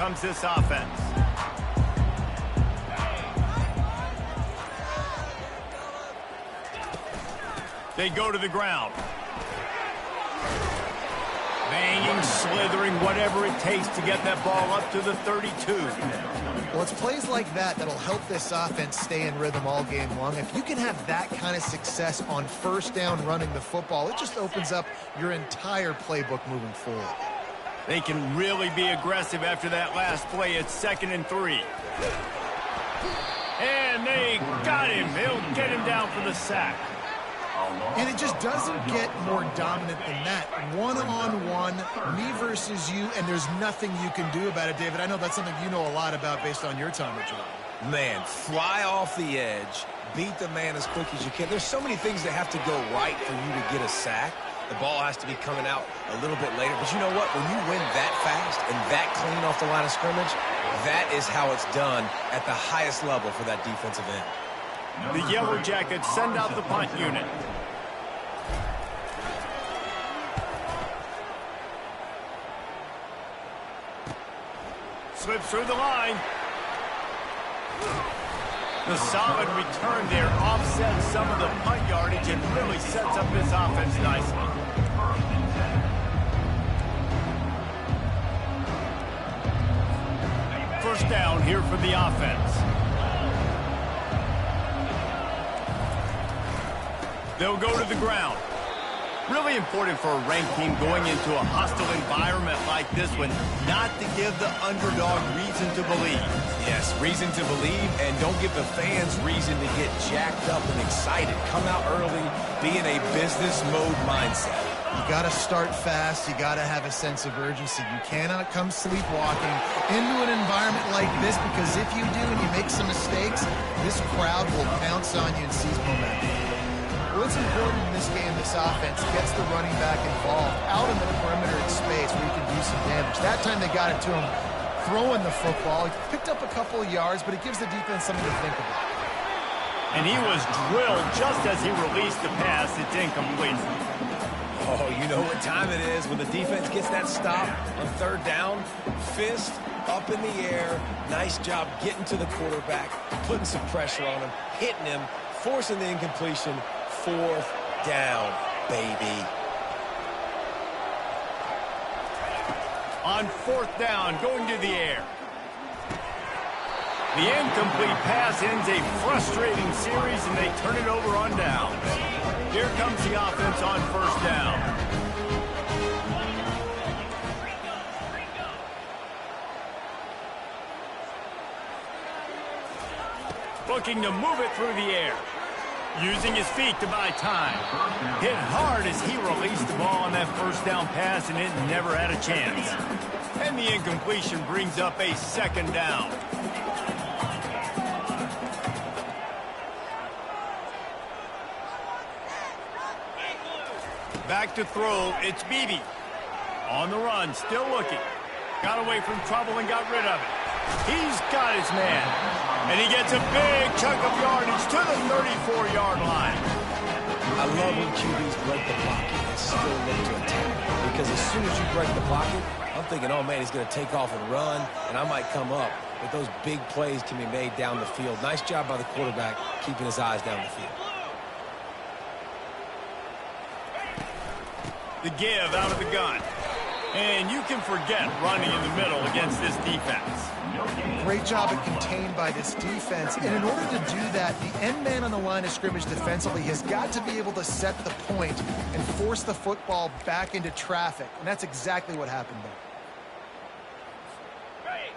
Comes this offense. They go to the ground. Banging, slithering, whatever it takes to get that ball up to the 32. Well, it's plays like that that'll help this offense stay in rhythm all game long. If you can have that kind of success on first down running the football, it just opens up your entire playbook moving forward. They can really be aggressive after that last play. It's 2nd and 3. And they got him. They'll get him down for the sack. And it just doesn't get more dominant than that. One-on-one, me versus you, and there's nothing you can do about it, David. I know that's something you know a lot about based on your time with Jordan. Man, fly off the edge, beat the man as quick as you can. There's so many things that have to go right for you to get a sack. The ball has to be coming out a little bit later. But you know what? When you win that fast and that clean off the line of scrimmage, that is how it's done at the highest level for that defensive end. The Yellow Jackets send out the punt unit. Slips through the line. The solid return there offsets some of the punt yardage and really sets up this offense nicely. First down here for the offense. They'll go to the ground. Really important for a ranked team going into a hostile environment like this one, not to give the underdog reason to believe. Yes, reason to believe, and don't give the fans reason to get jacked up and excited. Come out early, be in a business mode mindset. You got to start fast. You got to have a sense of urgency. You cannot come sleepwalking into an environment like this, because if you do and you make some mistakes, this crowd will pounce on you and seize momentum. What's important in this game, this offense gets the running back involved out in the perimeter in space where you can do some damage. That time they got it to him throwing the football. He picked up a couple of yards, but it gives the defense something to think about. And he was drilled just as he released the pass. It's incomplete. Oh, you know what time it is when the defense gets that stop on 3rd down. Fist up in the air. Nice job getting to the quarterback, putting some pressure on him, hitting him, forcing the incompletion. 4th down, baby. On 4th down, going to the air. The incomplete pass ends a frustrating series, and they turn it over on downs. Here comes the offense on 1st down. Looking to move it through the air. Using his feet to buy time. Hit hard as he released the ball on that 1st down pass, and it never had a chance. And the incompletion brings up a 2nd down. Back to throw, it's Beebe. On the run, still looking. Got away from trouble and got rid of it. He's got his man. And he gets a big chunk of yardage to the 34-yard line. I love when QBs break the pocket and still look to attack. Because as soon as you break the pocket, I'm thinking, oh, man, he's going to take off and run, and I might come up. But those big plays can be made down the field. Nice job by the quarterback keeping his eyes down the field. The give out of the gun. And you can forget running in the middle against this defense. Great job at contained by this defense. And in order to do that, the end man on the line of scrimmage defensively has got to be able to set the point and force the football back into traffic. And that's exactly what happened there.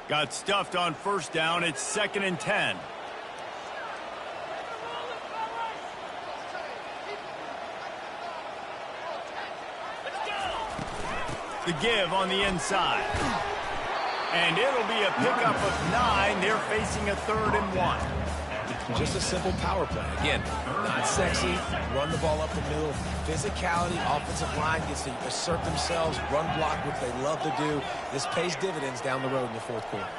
Got stuffed on 1st down. It's 2nd and 10. The give on the inside. And it'll be a pickup of 9. They're facing a 3rd and 1. Just a simple power play. Again, not sexy. Run the ball up the middle. Physicality. Offensive line gets to assert themselves. Run block, which they love to do. This pays dividends down the road in the 4th quarter.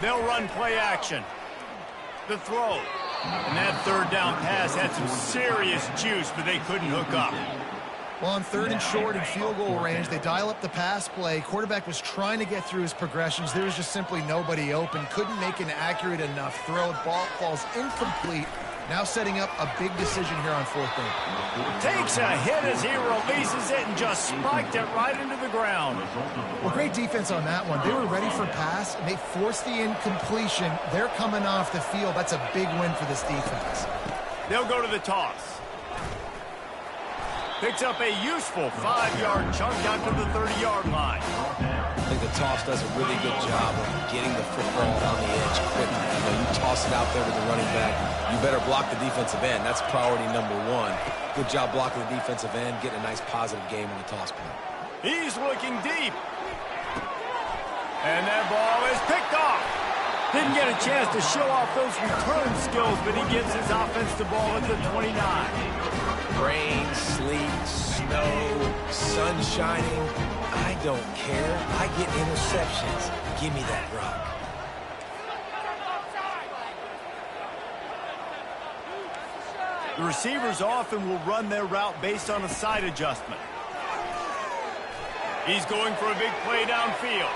They'll run play action. The throw. And that third down pass had some serious juice, but they couldn't hook up. Well, on 3rd and short and field goal range, they dial up the pass play. Quarterback was trying to get through his progressions. There was just simply nobody open. Couldn't make an accurate enough throw. Ball falls incomplete. Now setting up a big decision here on 4th down. Takes a hit as he releases it and just spiked it right into the ground. Well, great defense on that one. They were ready for pass, and they forced the incompletion. They're coming off the field. That's a big win for this defense. They'll go to the toss. Picks up a useful 5-yard chunk out to the 30-yard line. I think the toss does a really good job of getting the football on the edge quickly. You know, you toss it out there with the running back, you better block the defensive end. That's priority number 1. Good job blocking the defensive end, getting a nice positive game on the toss play. He's looking deep. And that ball is picked off. Didn't get a chance to show off those return skills, but he gives his offense the ball at the 29. Rain, sleet, snow, sun shining, I don't care. I get interceptions. Give me that rock. The receivers often will run their route based on a side adjustment. He's going for a big play downfield.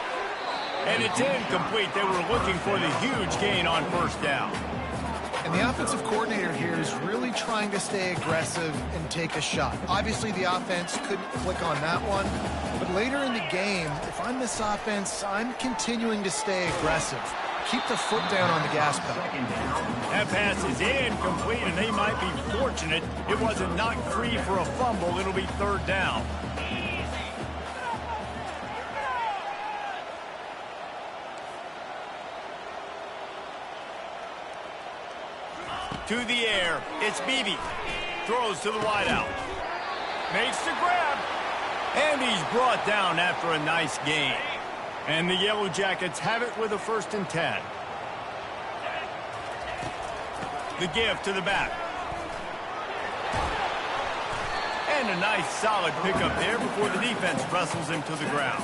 And it's incomplete. They were looking for the huge gain on 1st down. And the offensive coordinator here is really trying to stay aggressive and take a shot. Obviously, the offense couldn't click on that one. But later in the game, if I'm this offense, I'm continuing to stay aggressive. Keep the foot down on the gas pedal. That pass is incomplete, and they might be fortunate it wasn't knocked free for a fumble. It'll be 3rd down. To the air, it's Beebe. Throws to the wideout. Makes the grab. And he's brought down after a nice gain. And the Yellow Jackets have it with a 1st and 10. The give to the back. And a nice solid pickup there before the defense wrestles him to the ground.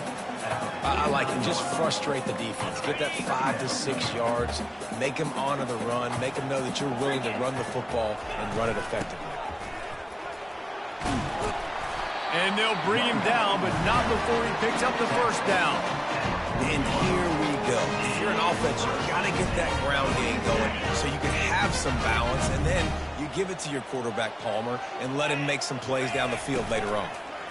I like it. Just frustrate the defense. Get that 5 to 6 yards. Make them honor the run. Make them know that you're willing to run the football and run it effectively. And they'll bring him down, but not before he picks up the 1st down. And here we go. If you're an offense, you've got to get that ground game going so you can have some balance, and then you give it to your quarterback, Palmer, and let him make some plays down the field later on.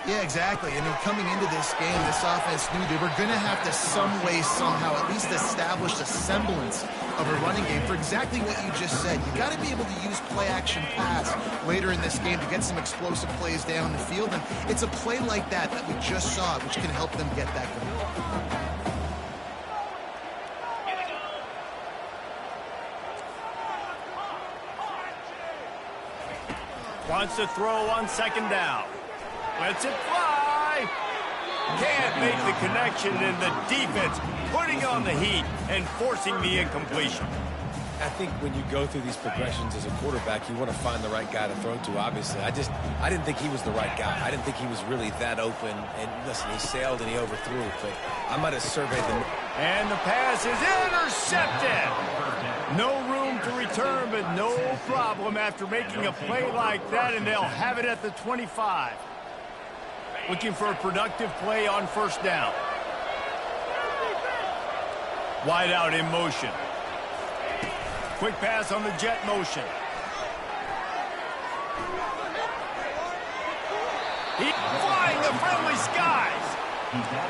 Yeah, exactly. And then coming into this game, this offense knew they were going to have to some way, somehow, at least establish a semblance of a running game for exactly what you just said. You got to be able to use play-action pass later in this game to get some explosive plays down the field. And it's a play like that that we just saw, which can help them get that going. Wants to throw on 2nd down. Lets it fly. Can't make the connection, and the defense putting on the heat and forcing the incompletion. I think when you go through these progressions as a quarterback, you want to find the right guy to throw to, obviously. I didn't think he was the right guy. I didn't think he was really that open. And listen, he sailed and he overthrew, but I might have surveyed them. And the pass is intercepted. No room to return, but no problem after making a play like that, and they'll have it at the 25. Looking for a productive play on 1st down. Wide out in motion. Quick pass on the jet motion. He's flying the friendly skies.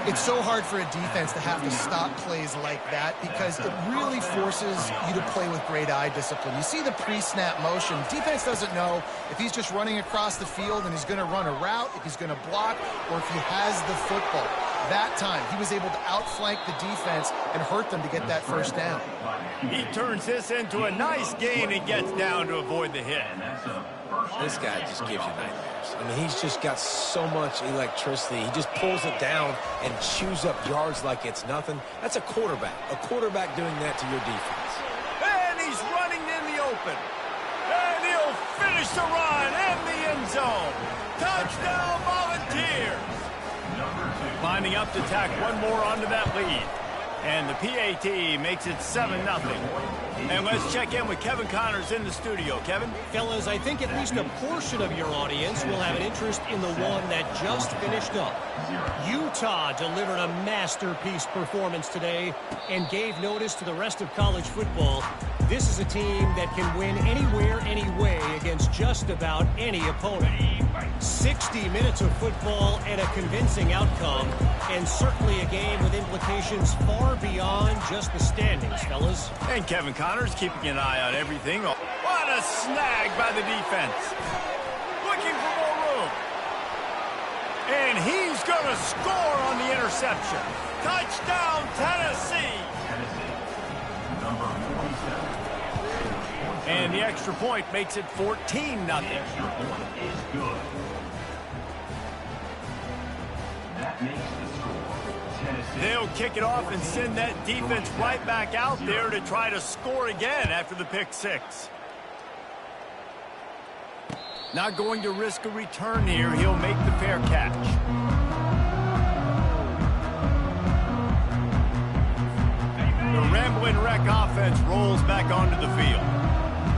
It's so hard for a defense to have to stop plays like that because it really forces you to play with great eye discipline. You see the pre-snap motion. Defense doesn't know if he's just running across the field and he's going to run a route, if he's going to block, or if he has the football. That time, he was able to outflank the defense and hurt them to get that 1st down. He turns this into a nice gain and gets down to avoid the hit. This guy just gives you nightmares. I mean, he's just got so much electricity. He just pulls it down and chews up yards like it's nothing. That's a quarterback. A quarterback doing that to your defense. And he's running in the open. And he'll finish the run in the end zone. Touchdown, Volunteers. Lining up to tack one more onto that lead. And the PAT makes it 7-0. And let's check in with Kevin Connors in the studio. Kevin? Fellas, I think at least a portion of your audience will have an interest in the one that just finished up. Utah delivered a masterpiece performance today and gave notice to the rest of college football. This is a team that can win anywhere, anyway against just about any opponent. 60 minutes of football and a convincing outcome, and certainly a game with implications far beyond just the standings, fellas. And Kevin Connors keeping an eye on everything. What a snag by the defense. Looking for more room. And he's going to score on the interception. Touchdown, Tennessee. And the extra point makes it 14-0. They'll kick it off and send that defense right back out there to try to score again after the pick six. Not going to risk a return here. He'll make the fair catch. The Rambling Wreck offense rolls back onto the field.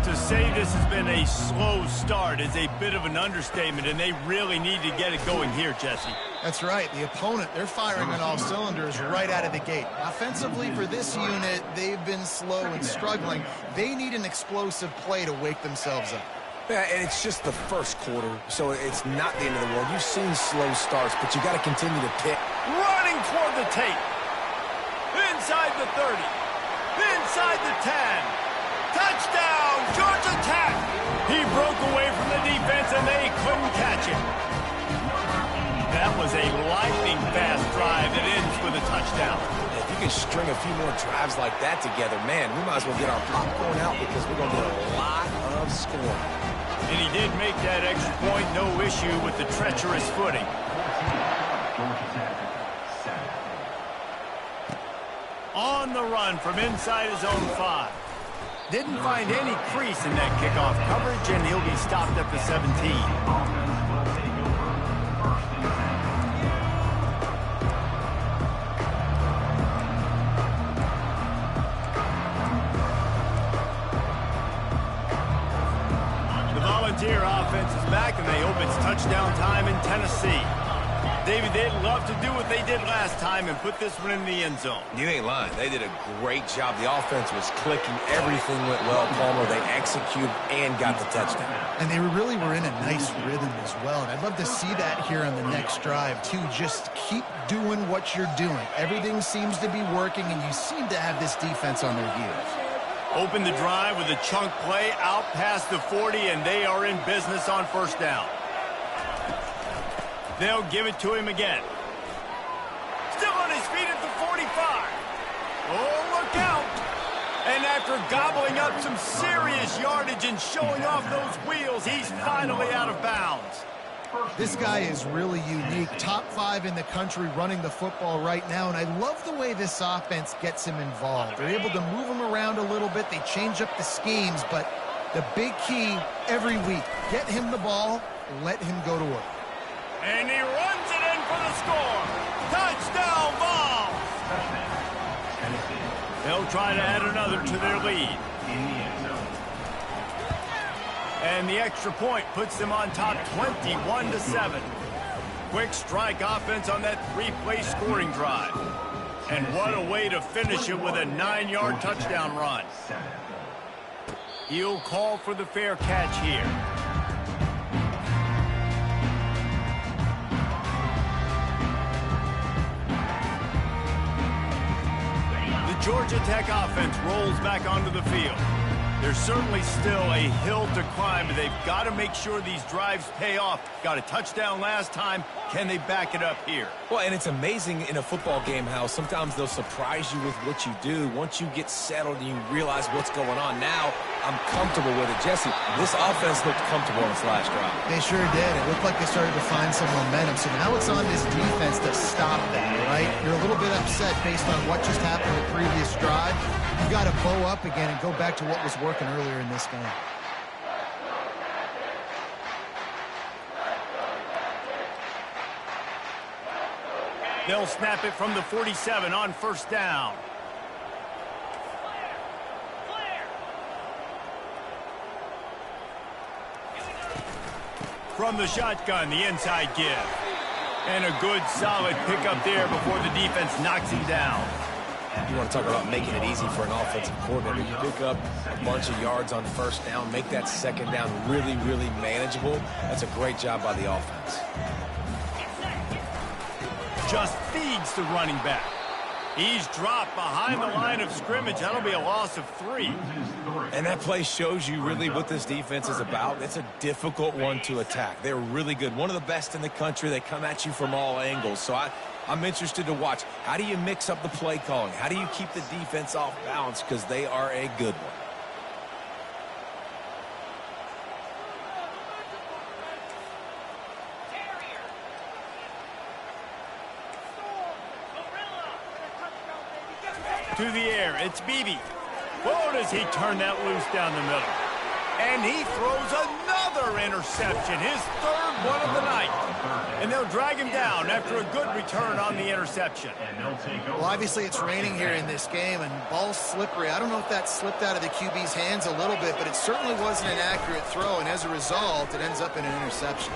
To say this has been a slow start is a bit of an understatement, and they really need to get it going here, Jesse. That's right. The opponent, they're firing on all cylinders right out of the gate. Offensively, for this unit, they've been slow and struggling. They need an explosive play to wake themselves up. Yeah, and it's just the first quarter, so it's not the end of the world. You've seen slow starts, but you got to continue to pick. Running toward the tape. Inside the 30. Inside the 10. Touchdown, Georgia Tech! He broke away from the defense, and they couldn't catch him. That was a lightning-fast drive that ends with a touchdown. If you can string a few more drives like that together, man, we might as well get our popcorn out because we're going to get a lot of scoring. And he did make that extra point, no issue with the treacherous footing. On the run from inside his own 5. Didn't find any crease in that kickoff coverage, and he'll be stopped at the 17. The Volunteer offense is back, and they hope it's touchdown time in Tennessee. David, they'd love to do what they did last time and put this one in the end zone. You ain't lying. They did a great job. The offense was clicking. Everything went well, Palmer. They executed and got the touchdown. And they really were in a nice rhythm as well. And I'd love to see that here on the next drive, too. Just keep doing what you're doing. Everything seems to be working, and you seem to have this defense on their heels. Open the drive with a chunk play out past the 40, and they are in business on first down. They'll give it to him again. Still on his feet at the 45. Oh, look out. And after gobbling up some serious yardage and showing off those wheels, he's finally out of bounds. This guy is really unique. Top 5 in the country running the football right now, and I love the way this offense gets him involved. They're able to move him around a little bit. They change up the schemes, but the big key every week, get him the ball, let him go to work. And he runs it in for the score. Touchdown, Vols! They'll try to add another to their lead. And the extra point puts them on top 21-7. Quick strike offense on that 3-play scoring drive. And what a way to finish it with a 9-yard touchdown run. He'll call for the fair catch here. Georgia Tech offense rolls back onto the field. There's certainly still a hill to climb, but they've got to make sure these drives pay off. Got a touchdown last time. Can they back it up here? Well, and it's amazing in a football game how sometimes they'll surprise you with what you do. Once you get settled and you realize what's going on, now I'm comfortable with it. Jesse, this offense looked comfortable in this last drive. They sure did. It looked like they started to find some momentum. So now it's on this defense to stop that, right? You're a little bit upset based on what just happened the previous drive. You've got to bow up again and go back to what was working earlier in this game. They'll snap it from the 47 on first down. From the shotgun, the inside give. And a good, solid pickup there before the defense knocks him down. You want to talk about making it easy for an offensive coordinator. You pick up a bunch of yards on first down, make that second down really, really manageable. That's a great job by the offense. Just feeds the running back. He's dropped behind the line of scrimmage. That'll be a loss of 3. And that play shows you really what this defense is about. It's a difficult one to attack. They're really good. One of the best in the country. They come at you from all angles. So I'm interested to watch. How do you mix up the play calling? How do you keep the defense off balance? Because they are a good one. To the air, it's Beebe. Oh, does he turn that loose down the middle. And he throws another interception, his 3rd one of the night. And they'll drag him down after a good return on the interception. Well, obviously it's raining here in this game, and ball's slippery. I don't know if that slipped out of the QB's hands a little bit, but it certainly wasn't an accurate throw, and as a result, it ends up in an interception.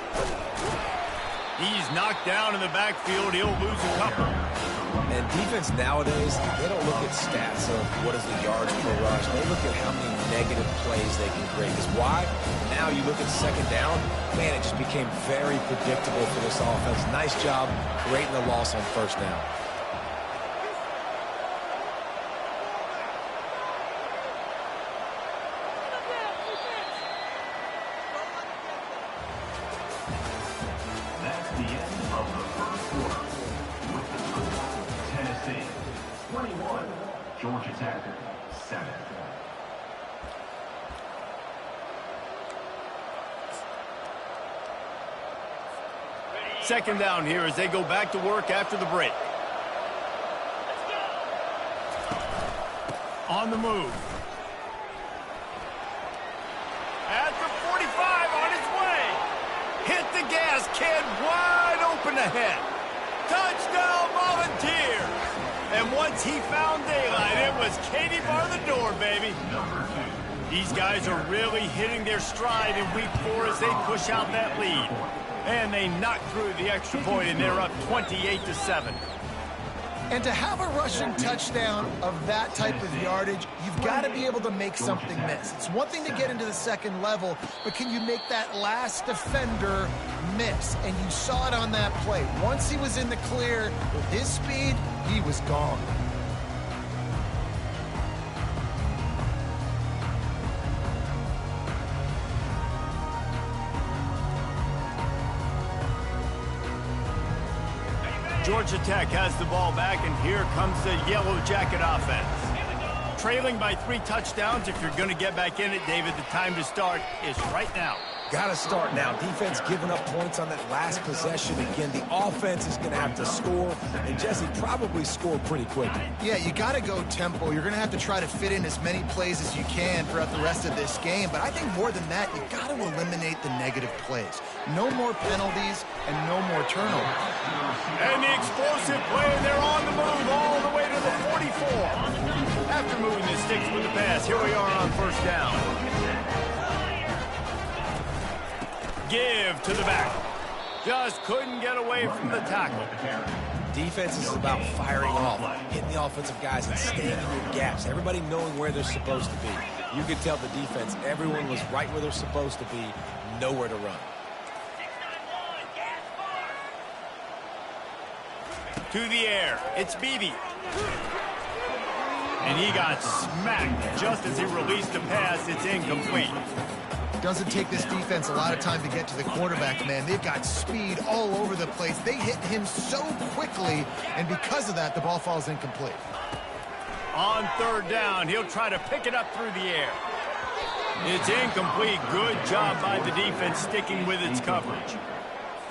He's knocked down in the backfield. He'll lose a couple. And defense nowadays, they don't look at stats of what is the yards per rush. They look at how many negative plays they can create. Because why? Now you look at second down, man, it just became very predictable for this offense. Nice job creating the loss on first down. That's the end of the first quarter. With the score, Tennessee 21, Georgia Tech 7. Second down here as they go back to work after the break. On the move. At the 45, on his way. Hit the gas, kid, wide open ahead. Touchdown, Volunteers. And once he found daylight, it was Katie bar the door, baby. These guys are really hitting their stride in week 4 as they push out that lead. And they knock through the extra point, and they're up 28-7. And to have a rushing touchdown of that type of yardage, you've got to be able to make something miss. It's one thing to get into the second level, but can you make that last defender miss? And you saw it on that play. Once he was in the clear with his speed, he was gone. Georgia Tech has the ball back, and here comes the Yellow Jacket offense. Trailing by 3 touchdowns. If you're going to get back in it, David, the time to start is right now. Got to start now. Defense giving up points on that last possession. Again, the offense is going to have to score, and Jesse probably score pretty quickly. Yeah, you got to go tempo. You're going to have to try to fit in as many plays as you can throughout the rest of this game. But I think more than that, you got to eliminate the negative plays. No more penalties and no more turnovers. And the explosive play, and they're on the move all the way to the 44. After moving the sticks with the pass, here we are on first down. Give to the back. Just couldn't get away from the tackle. Defense is about firing off, hitting the offensive guys and staying in your gaps. Everybody knowing where they're supposed to be. You could tell the defense, everyone was right where they're supposed to be, nowhere to run. To the air, it's Beebe. And he got smacked just as he released the pass. It's incomplete. Doesn't take this defense a lot of time to get to the quarterback, man. They've got speed all over the place. They hit him so quickly, and because of that, the ball falls incomplete. On third down, he'll try to pick it up through the air. It's incomplete. Good job by the defense sticking with its coverage.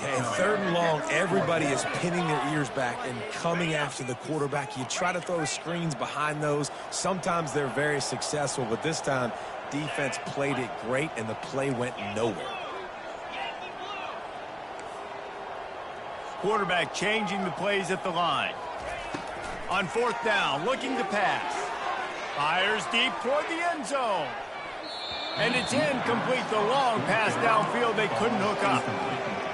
Yeah, in third and long, everybody is pinning their ears back and coming after the quarterback. You try to throw screens behind those. Sometimes they're very successful, but this time, defense played it great, and the play went nowhere. Quarterback changing the plays at the line. On fourth down, looking to pass. Fires deep toward the end zone. And it's incomplete. The long pass downfield they couldn't hook up.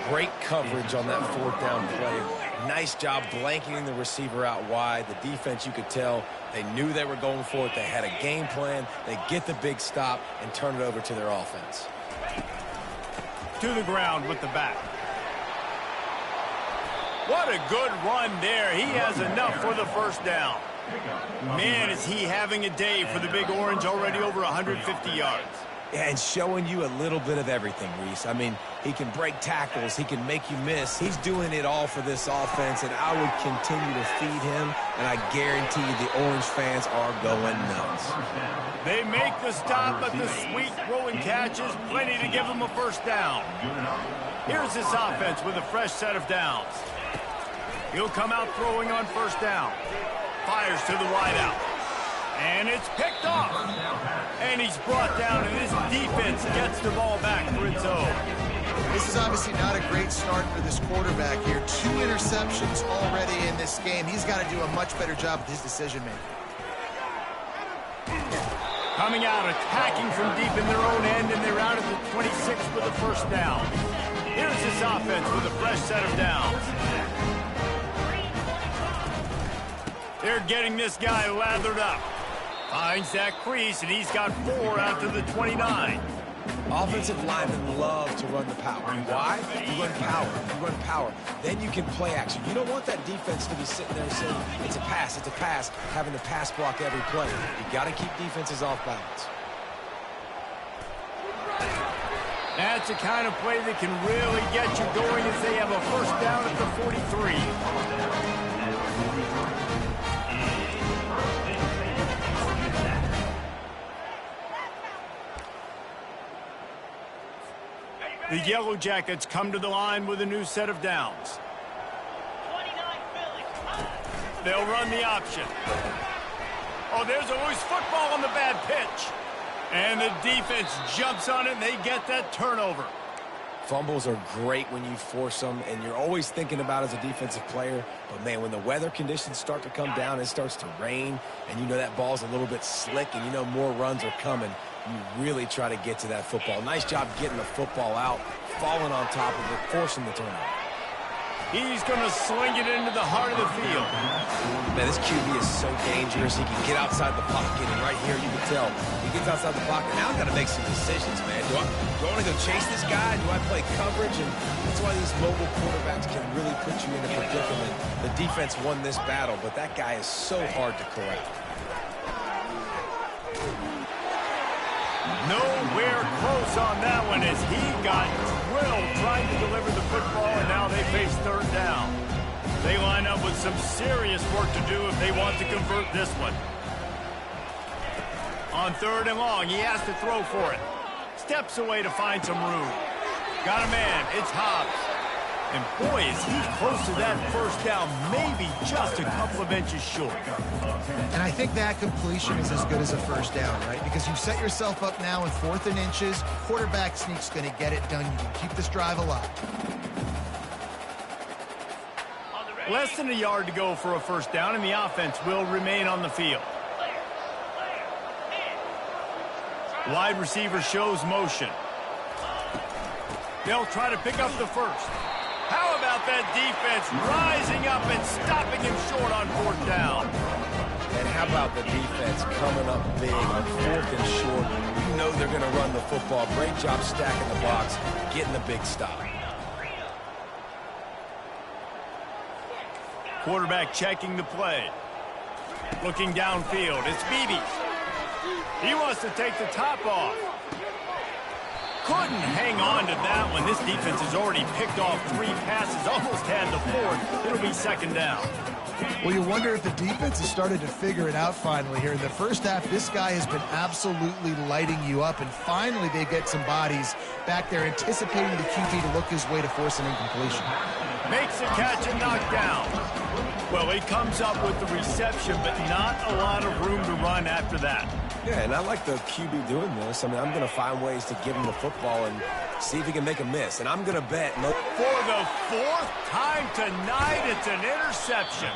Great coverage on that 4th down play. Nice job blanketing the receiver out wide. The defense, you could tell, they knew they were going for it. They had a game plan. They get the big stop and turn it over to their offense. To the ground with the back. What a good run there. He has enough for the first down. Man, is he having a day for the Big Orange, already over 150 yards. Yeah, and showing you a little bit of everything, Reese. I mean, he can break tackles. He can make you miss. He's doing it all for this offense, and I would continue to feed him, and I guarantee you the Orange fans are going nuts. They make the stop, but the sweet throwing catch is plenty to give them a first down. Here's this offense with a fresh set of downs. He'll come out throwing on first down. Fires to the wideout. And it's picked off. And he's brought down, and this defense gets the ball back for its own. This is obviously not a great start for this quarterback here. 2 interceptions already in this game. He's got to do a much better job with his decision-making. Coming out, attacking from deep in their own end, and they're out at the 26 with the first down. Here's this offense with a fresh set of downs. They're getting this guy lathered up. Finds that crease, and he's got 4 out to the 29. Offensive linemen love to run the power. Why? You run power. You run power. Then you can play action. You don't want that defense to be sitting there saying, it's a pass, having to pass block every play. You got to keep defenses off balance. That's the kind of play that can really get you going as they have a first down at the 43. The Yellow Jackets come to the line with a new set of downs. They'll run the option. Oh, there's a loose football on the bad pitch. And the defense jumps on it, and they get that turnover. Fumbles are great when you force them, and you're always thinking about as a defensive player. But, man, when the weather conditions start to come down, it starts to rain, and you know that ball's a little bit slick, and you know more runs are coming. You really try to get to that football. Nice job getting the football out, falling on top of it, forcing the turnover. He's going to sling it into the heart of the field. Man, this QB is so dangerous. He can get outside the pocket, and right here you can tell he gets outside the pocket. Now I've got to make some decisions, man. Do I want to go chase this guy? Do I play coverage? And that's why these mobile quarterbacks can really put you in a predicament. The defense won this battle, but that guy is so hard to corral. Nowhere close on that one as he got drilled trying to deliver the football, and now they face third down. They line up with some serious work to do if they want to convert this one. On 3rd and long, he has to throw for it. Steps away to find some room. Got a man. It's Hobbs. And boy, is he close to that first down, maybe just a couple of inches short. And I think that completion is as good as a first down, right? Because you set yourself up now in 4th and inches. Quarterback sneak's going to get it done. You can keep this drive alive. Less than a yard to go for a first down, and the offense will remain on the field. Wide receiver shows motion. They'll try to pick up the first. How about that defense rising up and stopping him short on 4th down? And how about the defense coming up big on 4th and short? You know they're going to run the football. Great job stacking the box, getting the big stop. Quarterback checking the play. Looking downfield. It's Beebe. He wants to take the top off. Couldn't hang on to that one. This defense has already picked off 3 passes, almost had the 4th. It'll be 2nd down. Well, you wonder if the defense has started to figure it out finally here. In the first half, this guy has been absolutely lighting you up, and finally they get some bodies back there anticipating the QB to look his way to force an incompletion. Makes a catch and knocked down. Well, he comes up with the reception, but not a lot of room to run after that. Yeah, and I like the QB doing this. I mean, I'm going to find ways to give him the football and see if he can make a miss. And I'm going to bet. For the 4th time tonight, it's an interception.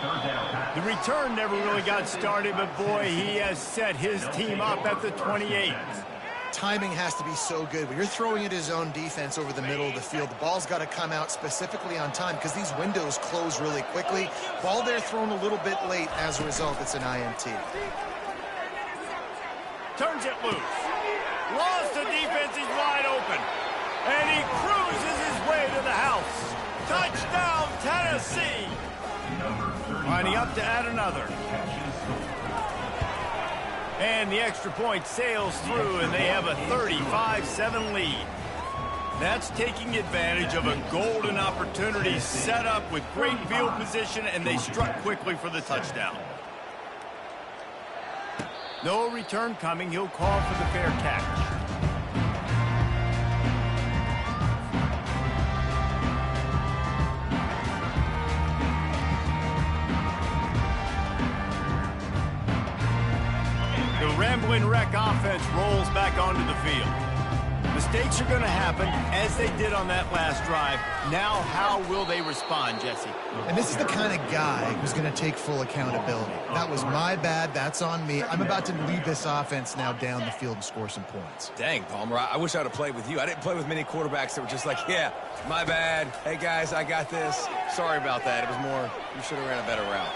The return never really got started, but boy, he has set his team up at the 28. timing has to be so good. When you're throwing at his own defense over the middle of the field, the ball's got to come out specifically on time because these windows close really quickly. Ball there thrown a little bit late. As a result, it's an INT. Turns it loose. Lost the defense. He's wide open. And he cruises his way to the house. Touchdown, Tennessee. Lining up to add another. And the extra point sails through, and they have a 35-7 lead. That's taking advantage of a golden opportunity set up with great field position, and they struck quickly for the touchdown. No return coming. He'll call for the fair catch. The Rambling Wreck offense rolls back onto the field. Mistakes are going to happen, as they did on that last drive. Now, how will they respond, Jesse? And this is the kind of guy who's going to take full accountability. That was my bad. That's on me. I'm about to lead this offense now down the field and score some points. Dang, Palmer, I wish I would have played with you. I didn't play with many quarterbacks that were just like, yeah, my bad. Hey, guys, I got this. Sorry about that. It was more, you should have ran a better route.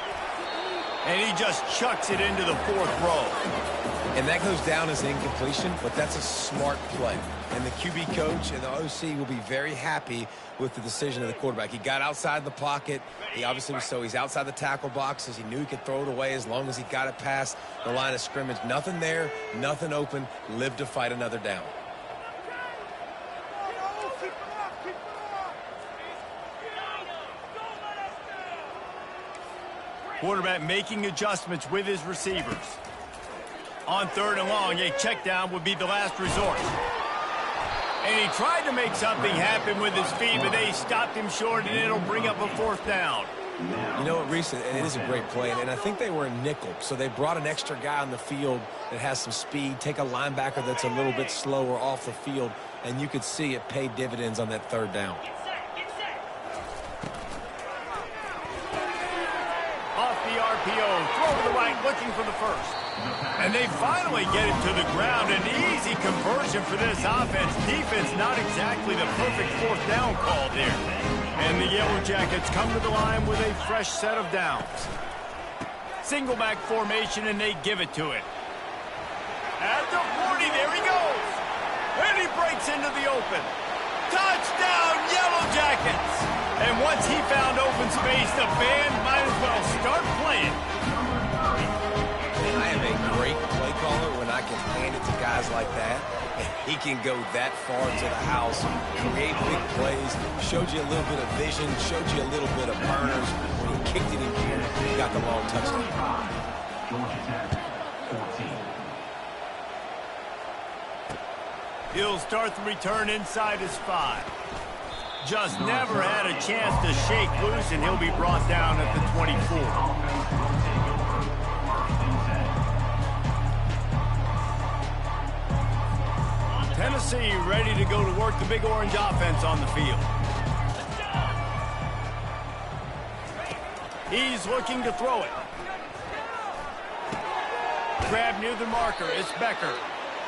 And he just chucks it into the fourth row. And that goes down as incompletion, but that's a smart play. And the QB coach and the OC will be very happy with the decision of the quarterback. He got outside the pocket. He obviously was he's outside the tackle boxes. He knew he could throw it away as long as he got it past the line of scrimmage. Nothing there, nothing open. Live to fight another down. Quarterback making adjustments with his receivers. On 3rd and long, a check down would be the last resort. And he tried to make something happen with his feet, but they stopped him short, and it'll bring up a 4th down. You know what, Reese, it is a great play, and I think they were in nickel, so they brought an extra guy on the field that has some speed, take a linebacker that's a little bit slower off the field, and you could see it paid dividends on that 3rd down. Off the RPO, throw to the right, looking for the first. And they finally get it to the ground. An easy conversion for this offense. Defense not exactly the perfect 4th down call there. And the Yellow Jackets come to the line with a fresh set of downs. Single back formation, and they give it to it. At the 40, there he goes. And he breaks into the open. Touchdown, Yellow Jackets! And once he found open space, the band might as well start playing. I am a great play caller when I can hand it to guys like that. And he can go that far into the house, create big plays, showed you a little bit of vision, showed you a little bit of burners. When he kicked it in here, he got the long touchdown. Georgia Tech, 14. He'll start the return inside his 5. Just never had a chance to shake loose, and he'll be brought down at the 24. Tennessee ready to go to work the Big Orange offense on the field. He's looking to throw it. Grab near the marker. It's Becker.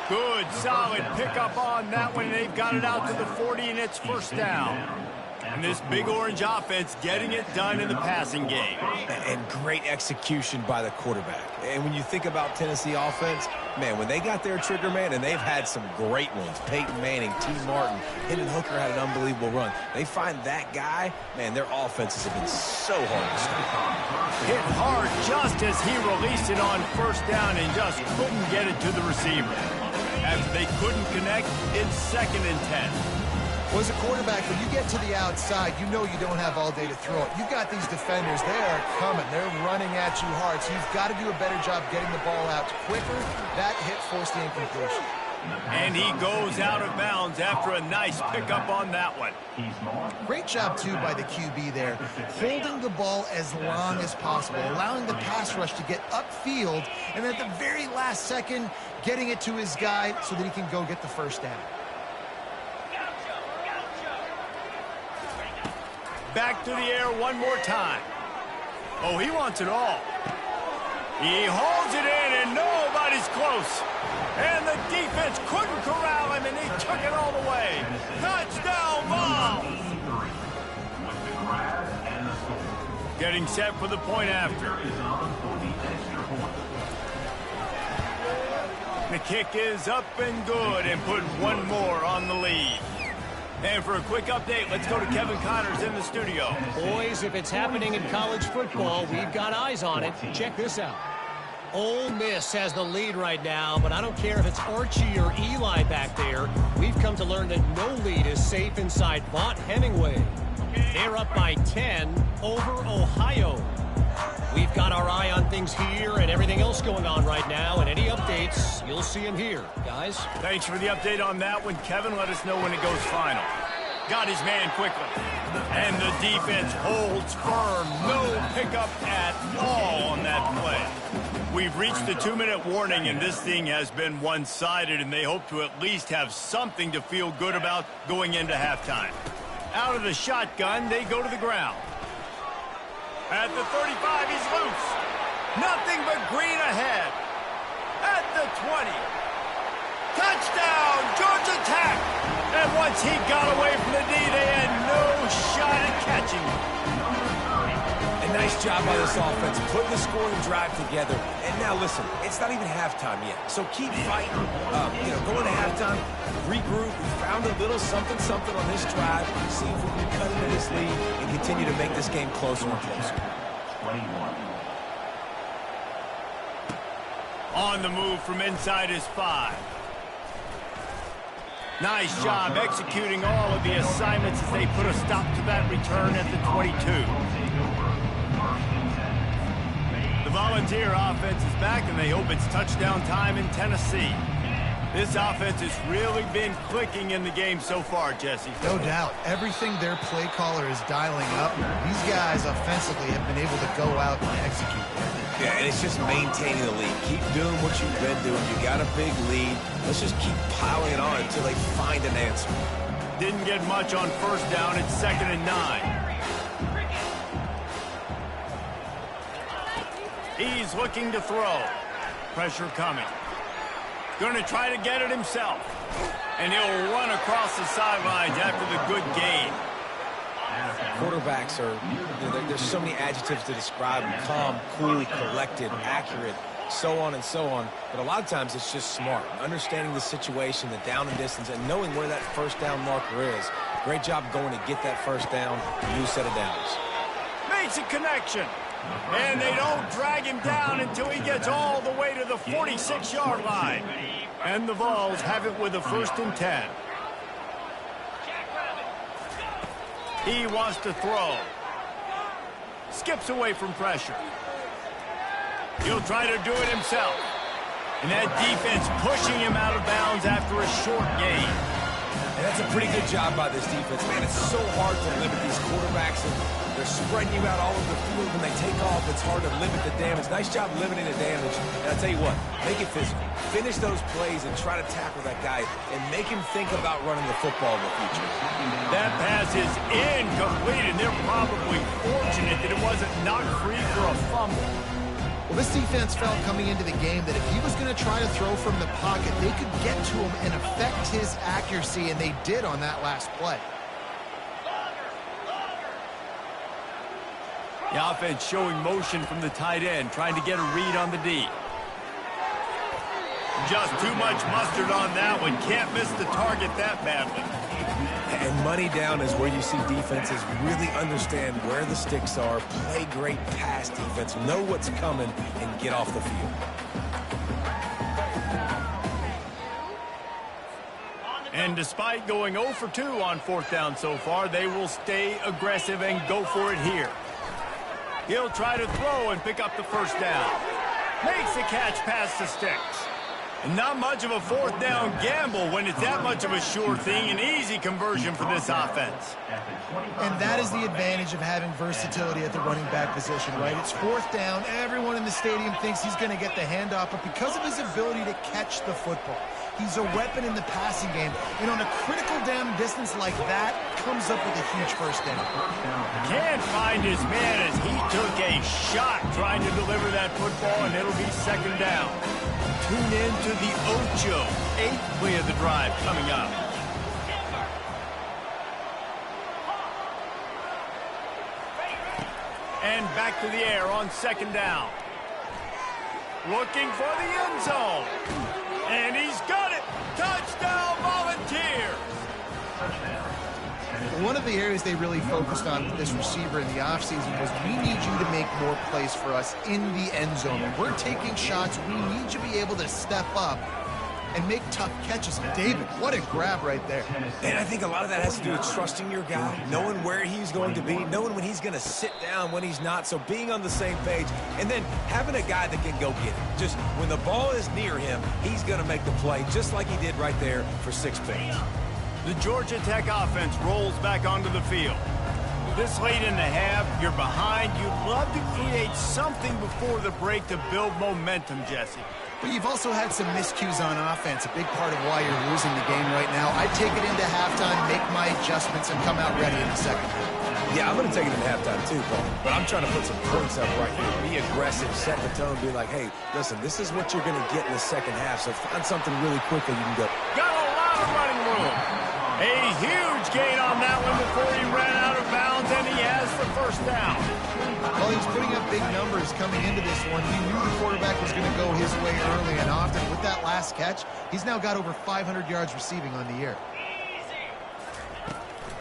Good, solid pickup on that one. They've got it out to the 40, and it's 1st down. And this Big Orange offense getting it done in the passing game. And great execution by the quarterback. And when you think about Tennessee offense, man, when they got their trigger man, and they've had some great ones, Peyton Manning, T. Martin, Hendon Hooker had an unbelievable run. They find that guy, man, their offenses have been so hard to stop. Hit hard just as he released it on 1st down and just couldn't get it to the receiver. After they couldn't connect, it's 2nd and 10. Well, as a quarterback, when you get to the outside, you know you don't have all day to throw it. You've got these defenders. They are coming. They're running at you hard, so you've got to do a better job getting the ball out quicker. That hit forced the incompletion. And he goes out of bounds after a nice pickup on that one. Great job, too, by the QB there, holding the ball as long as possible, allowing the pass rush to get upfield, and at the very last second, getting it to his guy so that he can go get the 1st down. Back to the air one more time. Oh, he wants it all. He holds it in, and nobody's close. And the defense couldn't corral him, and he took it all the way. Touchdown, Vols! With the grab and the score. Getting set for the point after. Is on for the extra point. The kick is up and good and put one more on the lead. And for a quick update, let's go to Kevin Connors in the studio. Boys, if it's happening in college football, we've got eyes on it. Check this out. Ole Miss has the lead right now, but I don't care if it's Archie or Eli back there. We've come to learn that no lead is safe inside Vaught Hemingway. They're up by 10 over Ohio. We've got our eye on things here and everything else going on right now, and any updates, you'll see them here. Guys? Thanks for the update on that one, Kevin. Let us know when it goes final. Got his man quickly. And the defense holds firm. No pickup at all on that play. We've reached the 2-minute warning, and this thing has been one-sided, and they hope to at least have something to feel good about going into halftime. Out of the shotgun, they go to the ground. At the 35, he's loose. Nothing but green ahead. At the 20. Touchdown, Georgia Tech. And once he got away from the D, they had no shot at catching him. A nice job by this offense, putting the scoring drive together. And now listen, it's not even halftime yet. So keep fighting, going to halftime, regroup. We found a little something on this drive. See if we can cut into this lead and continue to make this game closer and closer. 21. On the move from inside his 5. Nice job executing all of the assignments as they put a stop to that return at the 22. The Volunteer offense is back, and they hope it's touchdown time in Tennessee. This offense has really been clicking in the game so far, Jesse. No doubt. Everything their play caller is dialing up, these guys offensively have been able to go out and execute. Yeah, and it's just maintaining the lead. Keep doing what you've been doing. You got a big lead. Let's just keep piling it on until they find an answer. Didn't get much on first down. It's 2nd and 9. He's looking to throw. Pressure coming. Going to try to get it himself. And he'll run across the sidelines after the good gain. Quarterbacks are, there's so many adjectives to describe them. Calm, cool, collected, accurate, so on and so on. But a lot of times it's just smart. Understanding the situation, the down and distance, and knowing where that first down marker is. Great job going to get that first down, new set of downs. Makes a connection. And they don't drag him down until he gets all the way to the 46-yard line. And the Vols have it with a 1st and 10. He wants to throw. Skips away from pressure. He'll try to do it himself. And that defense pushing him out of bounds after a short gain. And that's a pretty good job by this defense. Man, it's so hard to limit these quarterbacks. And they're spreading you out all over the field. When they take off, it's hard to limit the damage. Nice job limiting the damage. And I'll tell you what, make it physical. Finish those plays and try to tackle that guy and make him think about running the football in the future. That pass is incomplete, and they're probably fortunate that it wasn't knocked free for a fumble. Well, this defense felt coming into the game that if he was going to try to throw from the pocket, they could get to him and affect his accuracy, and they did on that last play. The offense showing motion from the tight end, trying to get a read on the D. Just too much mustard on that one. Can't miss the target that badly. And money down is where you see defenses really understand where the sticks are, play great pass defense, know what's coming, and get off the field. And despite going 0 for 2 on 4th down so far, they will stay aggressive and go for it here. He'll try to throw and pick up the 1st down. Makes the catch past the sticks. And not much of a 4th down gamble when it's that much of a sure thing. An easy conversion for this offense. And that is the advantage of having versatility at the running back position, right? It's 4th down. Everyone in the stadium thinks he's going to get the handoff, but because of his ability to catch the football, He's a weapon in the passing game, and on a critical down distance like that, comes up with a huge first down. Can't find his man as he took a shot trying to deliver that football, and it'll be second down. Tune in to the Ocho, 8th play of the drive coming up. And back to the air on second down. Looking for the end zone. And he's got it. Touchdown, Volunteers. One of the areas they really focused on with this receiver in the offseason was we need you to make more plays for us in the end zone. When we're taking shots, we need you to be able to step up and make tough catches. David, what a grab right there. And I think a lot of that has to do with trusting your guy, knowing where he's going to be, knowing when he's going to sit down, when he's not, so being on the same page, and then having a guy that can go get it. Just when the ball is near him, he's going to make the play, just like he did right there for 6 points. The Georgia Tech offense rolls back onto the field. This late in the half, you're behind. You'd love to create something before the break to build momentum, Jesse. But you've also had some miscues on offense, a big part of why you're losing the game right now. I'd take it into halftime, make my adjustments, and come out ready in the second half. Yeah, I'm going to take it into halftime too, Paul. But I'm trying to put some points up right here. Be aggressive, set the tone, be like, hey, listen, this is what you're going to get in the second half, so find something really quickly you can go. Got a lot of running room. A huge gain on that one before he ran out of bounds, and he has the first down. Well, he's putting up big numbers coming into this one. He knew the quarterback was going to go his way early and often. With that last catch, he's now got over 500 yards receiving on the year.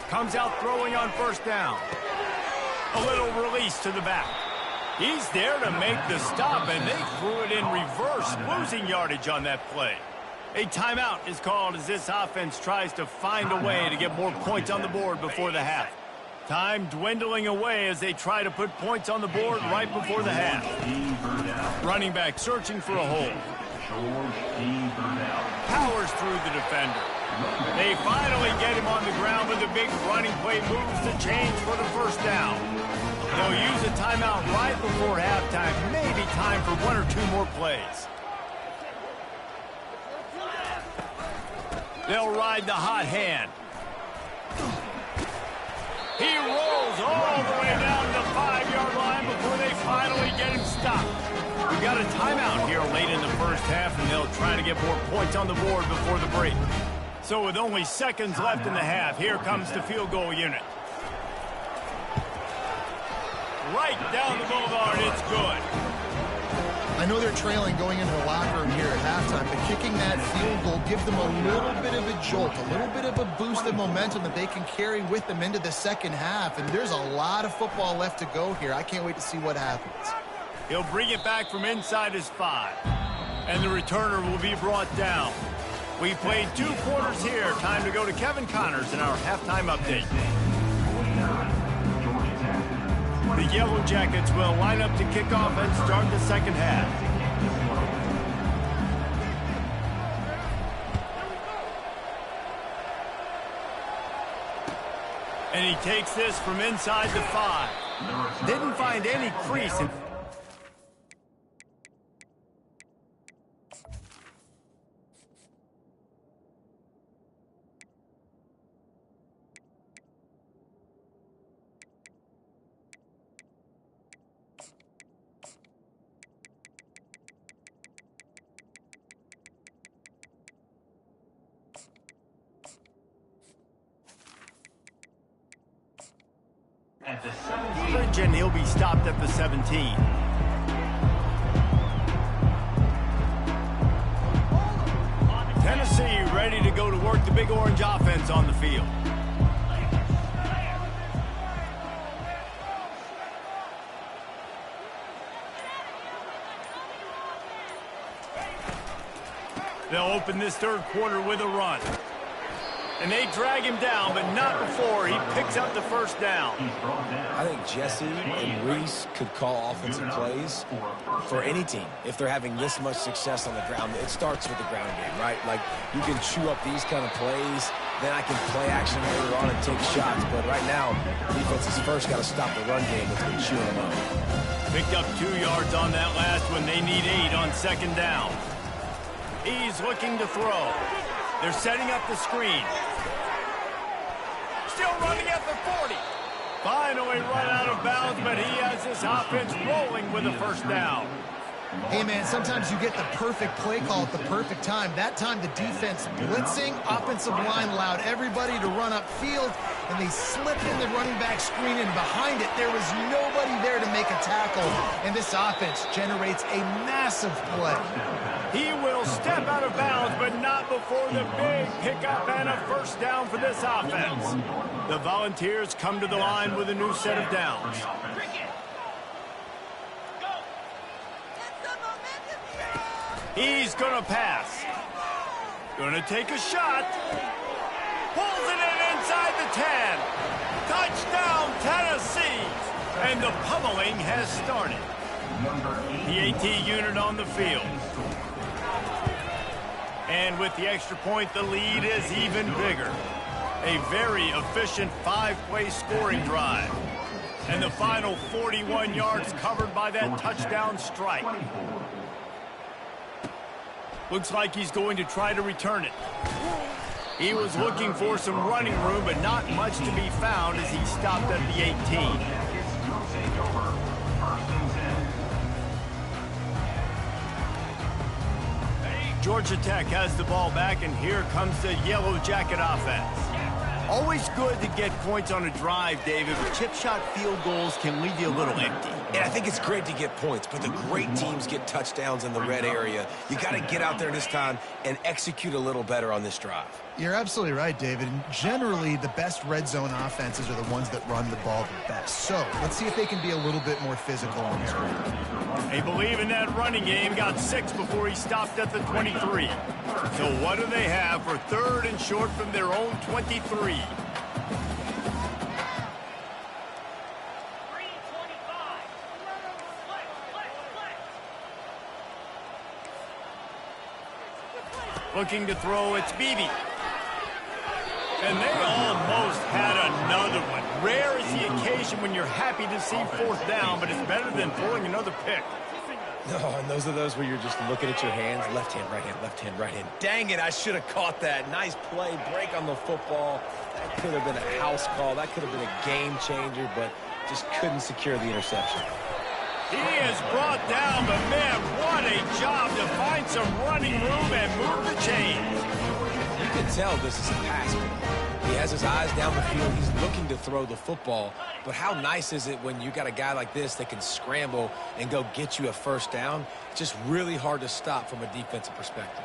Comes out throwing on first down. A little release to the back. He's there to make the stop, and they threw it in reverse, losing yardage on that play. A timeout is called as this offense tries to find a way to get more points on the board before the half. Time dwindling away as they try to put points on the board right before the half. Running back searching for a hole. Powers through the defender. They finally get him on the ground, but the big running play moves the chains for the first down. They'll use a timeout right before halftime. Maybe time for 1 or 2 more plays. They'll ride the hot hand. He rolls all the way down to the 5-yard line before they finally get him stopped. We've got a timeout here late in the first half, and they'll try to get more points on the board before the break. So with only seconds left in the half, here comes the field goal unit. Right down the boulevard, it's good. I know they're trailing going into the locker room here at halftime, but kicking that field goal gives them a little bit of a jolt, a little bit of a boost of momentum that they can carry with them into the second half. And there's a lot of football left to go here. I can't wait to see what happens. He'll bring it back from inside his 5. And the returner will be brought down. We played 2 quarters here. Time to go to Kevin Connors in our halftime update. The Yellow Jackets will line up to kick off and start the second half. And he takes this from inside the 5. Didn't find any crease in... At the 17. And he'll be stopped at the 17. Tennessee ready to go to work the Big Orange offense on the field. They'll open this third quarter with a run. And they drag him down, but not before he picks up the first down. I think Jesse and Reese could call offensive plays for any team if they're having this much success on the ground. It starts with the ground game, right? Like, you can chew up these kind of plays, then I can play action later on and take shots. But right now, defense has first got to stop the run game that's been chewing them up. Picked up 2 yards on that last one. They need 8 on second down. He's looking to throw. They're setting up the screen. Still running at the 40. Finally run out of bounds, but he has this offense rolling with a first down. Hey, man, sometimes you get the perfect play call at the perfect time. That time the defense blitzing, offensive line allowed everybody to run upfield, and they slipped in the running back screen, and behind it there was nobody there to make a tackle, and this offense generates a massive play. He will step out of bounds, but not before the big pickup and a first down for this offense. The Volunteers come to the line with a new set of downs. He's going to pass. Going to take a shot. Pulls it in inside the 10. Touchdown, Tennessee. And the pummeling has started. The AT unit on the field. And with the extra point, the lead is even bigger. A very efficient 5-play scoring drive. And the final 41 yards covered by that touchdown strike. Looks like he's going to try to return it. He was looking for some running room, but not much to be found as he stopped at the 18. Georgia Tech has the ball back, and here comes the Yellow Jacket offense. Always good to get points on a drive, David, but chip shot field goals can leave you a little empty. And I think it's great to get points, but the great teams get touchdowns in the red area. You got to get out there this time and execute a little better on this drive. You're absolutely right, David. And generally, the best red zone offenses are the ones that run the ball the best. So let's see if they can be a little bit more physical on this one. They believe in that running game. Got 6 before he stopped at the 23. So what do they have for third and short from their own 23? Looking to throw, it's Beebe. And they almost had another one. Rare is the occasion when you're happy to see fourth down, but it's better than pulling another pick. No, and those are those where you're just looking at your hands. Left hand, right hand, left hand, right hand. Dang it, I should have caught that. Nice play, break on the football. That could have been a house call. That could have been a game changer, but just couldn't secure the interception. He is brought down, but man, what a job to find some running room and move the chains. You can tell this is a pass play. He has his eyes down the field. He's looking to throw the football. But how nice is it when you got a guy like this that can scramble and go get you a first down? It's just really hard to stop from a defensive perspective.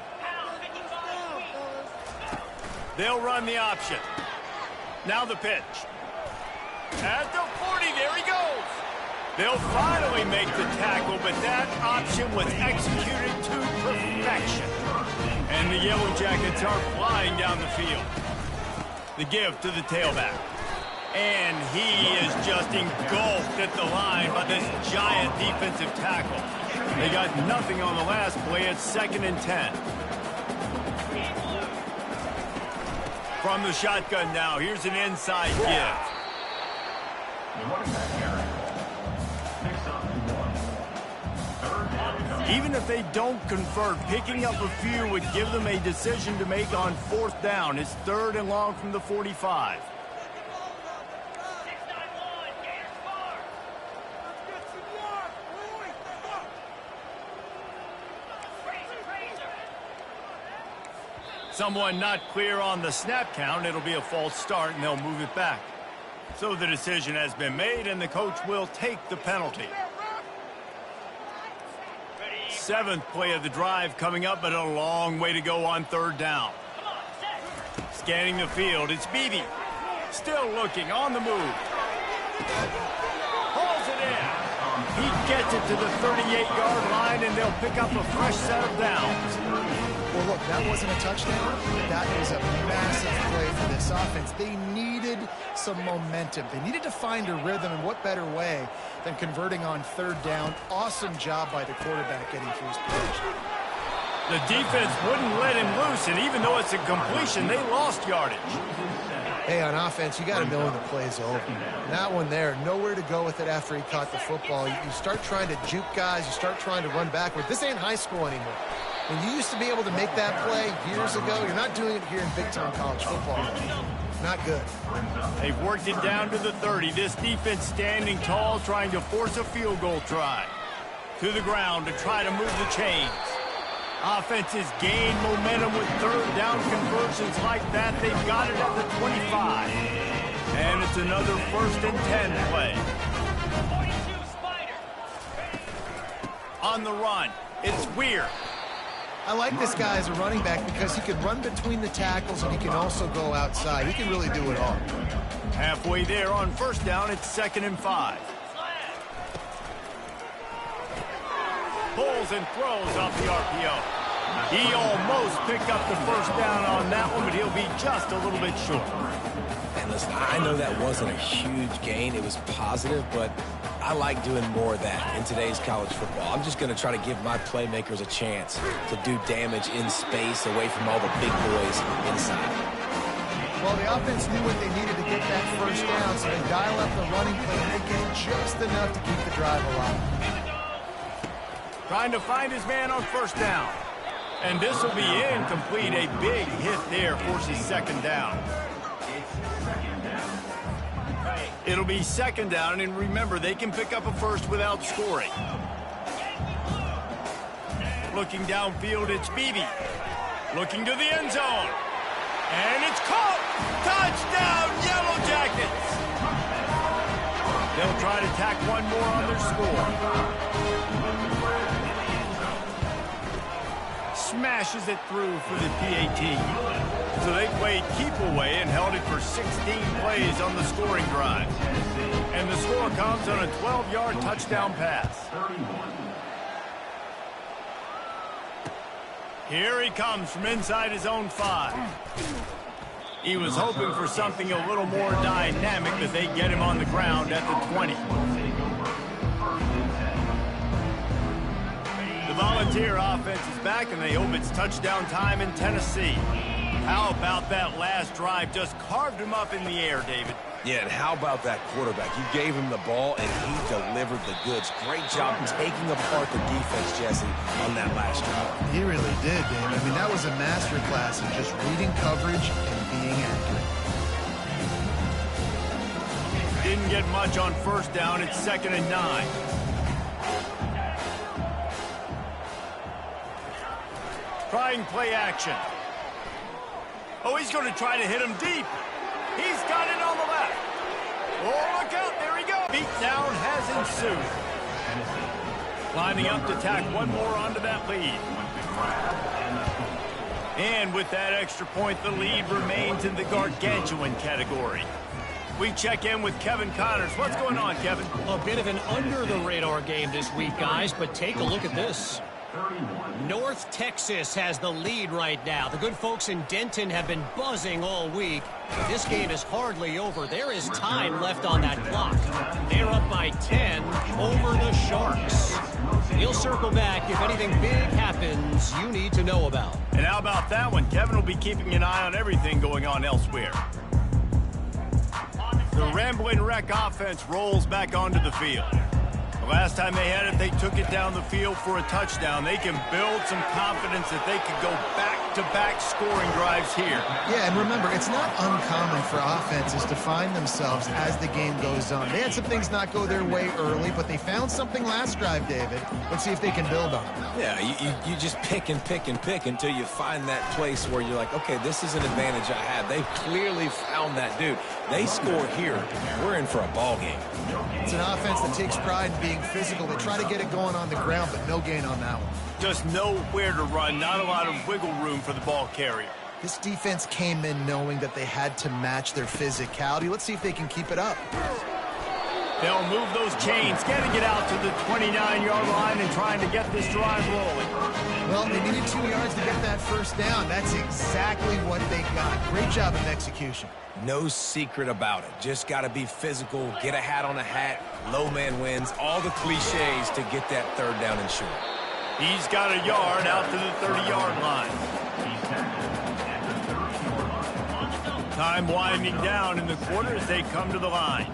They'll run the option. Now the pitch. At the 40, there he goes. They'll finally make the tackle, but that option was executed to perfection. And the Yellow Jackets are flying down the field. The give to the tailback. And he is just engulfed at the line by this giant defensive tackle. They got nothing on the last play. It's 2nd and 10. From the shotgun now, here's an inside give. Even if they don't convert, picking up a few would give them a decision to make on 4th down. It's 3rd and long from the 45. Someone not clear on the snap count. It'll be a false start, and they'll move it back. So the decision has been made, and the coach will take the penalty. 7th play of the drive coming up, but a long way to go on 3rd down. Scanning the field, it's Beebe. Still looking, on the move. Pulls it in. He gets it to the 38-yard line, and they'll pick up a fresh set of downs. Well, look, that wasn't a touchdown. That is a massive play for this offense. They needed some momentum. They needed to find a rhythm, and what better way than converting on 3rd down. Awesome job by the quarterback getting through his position. The defense wouldn't let him loose, and even though it's a completion, they lost yardage. Hey, on offense, you got to know when the play's over. That one there, nowhere to go with it after he caught the football. You start trying to juke guys. You start trying to run backward. This ain't high school anymore. When you used to be able to make that play years ago, you're not doing it here in big-time college football. Not good. They've worked it down to the 30. This defense standing tall, trying to force a field goal try. To the ground to try to move the chains. Offenses gain momentum with third down conversions like that. They've got it at the 25. And it's another 1st and 10 play. On the run, it's Weir. I like this guy as a running back because he can run between the tackles and he can also go outside. He can really do it all. Halfway there on 1st down, it's 2nd and 5. Pulls and throws off the RPO. He almost picked up the 1st down on that one, but he'll be just a little bit short. And listen, I know that wasn't a huge gain. It was positive, but I like doing more of that in today's college football. I'm just going to try to give my playmakers a chance to do damage in space away from all the big boys inside. Well, the offense knew what they needed to get that 1st down, so they dial up the running play and they get just enough to keep the drive alive. Trying to find his man on 1st down. And this will be incomplete. A big hit there forces 2nd down. It'll be 2nd down, and remember, they can pick up a 1st without scoring. Looking downfield, it's Beebe. Looking to the end zone. And it's caught! Touchdown, Yellow Jackets! They'll try to tack one more on their score. Smashes it through for the PAT. So they played keep away and held it for 16 plays on the scoring drive. And the score comes on a 12-yard touchdown pass. Here he comes from inside his own 5. He was hoping for something a little more dynamic, but they get him on the ground at the 20. The Volunteer offense is back, and they hope it's touchdown time in Tennessee. How about that last drive? Just carved him up in the air, David. Yeah, and how about that quarterback? You gave him the ball, and he delivered the goods. Great job taking apart the defense, Jesse, on that last drive. He really did, Dave. I mean, that was a masterclass in just reading coverage and being accurate. Didn't get much on 1st down. It's 2nd and 9. Trying play action. Oh, he's going to try to hit him deep. He's got it on the left. Oh, look out. There he goes. Beatdown has ensued. Lining up to tack one more onto that lead. And with that extra point, the lead remains in the gargantuan category. We check in with Kevin Connors. What's going on, Kevin? A bit of an under-the-radar game this week, guys, but take a look at this. North Texas has the lead right now. The good folks in Denton have been buzzing all week. This game is hardly over. There is time left on that clock. They're up by 10 over the Sharks. He'll circle back if anything big happens you need to know about. And how about that one? Kevin will be keeping an eye on everything going on elsewhere. The Ramblin' Wreck offense rolls back onto the field. Last time they had it, they took it down the field for a touchdown. They can build some confidence that they could go back-to-back scoring drives here. Yeah, and remember, it's not uncommon for offenses to find themselves as the game goes on. They had some things not go their way early, but they found something last drive, David. Let's see if they can build on it. Yeah, you just pick and pick and pick until you find that place where you're like, okay, this is an advantage I have. They've clearly found that dude. They score here. We're in for a ball game. It's an offense that takes pride in being physical. They try to get it going on the ground, but no gain on that one. Just nowhere to run, not a lot of wiggle room for the ball carrier. This defense came in knowing that they had to match their physicality. Let's see if they can keep it up. They'll move those chains, getting it out to the 29-yard line and trying to get this drive rolling. Well, they needed 2 yards to get that 1st down. That's exactly what they got. Great job of execution. No secret about it. Just got to be physical, get a hat on a hat, low man wins, all the cliches to get that 3rd down and short. He's got a yard out to the 30-yard line. Time winding down in the quarter as they come to the line.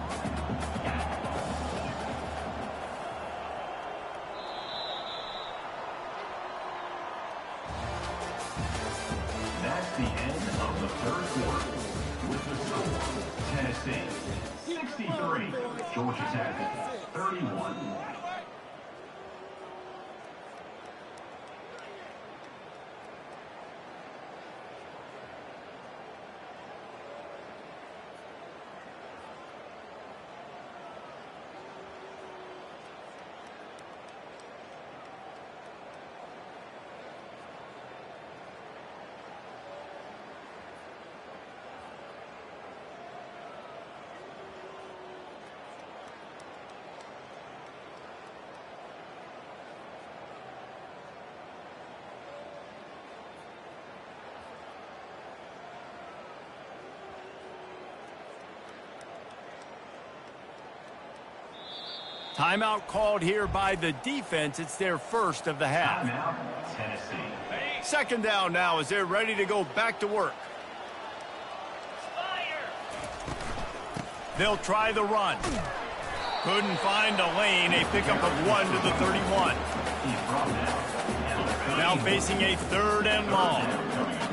quarter. With the score, Tennessee 63, Georgia Tech 31. Timeout called here by the defense. It's their first of the half. Timeout, Tennessee. Second down now as they're ready to go back to work. They'll try the run. Couldn't find a lane. A pickup of 1 to the 31. He's brought down. Now facing a third and long.